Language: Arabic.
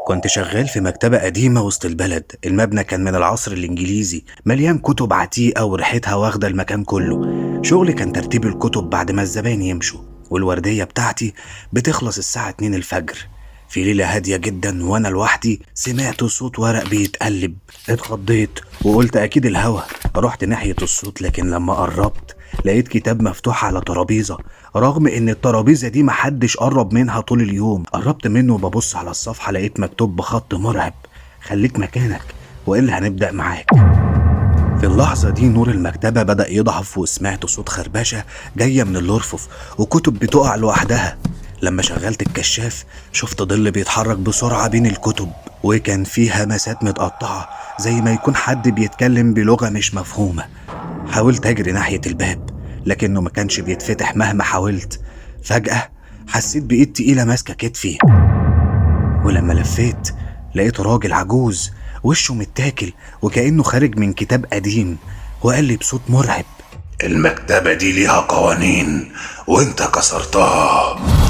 كنت شغال في مكتبة قديمة وسط البلد. المبنى كان من العصر الإنجليزي، مليان كتب عتيقة وريحتها واخدة المكان كله. شغلي كان ترتيب الكتب بعد ما الزباين يمشوا، والوردية بتاعتي بتخلص الساعة 2 الفجر. في ليلة هادية جدا وأنا لوحدي سمعت صوت ورق بيتقلب. اتخضيت وقلت أكيد الهوا. رحت ناحية الصوت، لكن لما قربت لقيت كتاب مفتوح على ترابيزة، رغم ان الترابيزة دي محدش قرب منها طول اليوم. قربت منه وببص على الصفحة لقيت مكتوب بخط مرعب: خليك مكانك وإلا هنبدأ معاك. في اللحظة دي نور المكتبة بدأ يضعف، وسمعت صوت خربشة جاية من الأرفف وكتب بتقع لوحدها. لما شغلت الكشاف شفت ظل بيتحرك بسرعة بين الكتب، وكان فيه همسات متقطعة زي ما يكون حد بيتكلم بلغة مش مفهومة. حاولت أجري ناحية الباب لكنه ما كانش بيتفتح مهما حاولت. فجأة حسيت بإيد تقيلة ماسكة كتفي، ولما لفيت لقيت راجل عجوز وشه متاكل وكأنه خارج من كتاب قديم، وقال لي بصوت مرعب: المكتبة دي ليها قوانين وانت كسرتها.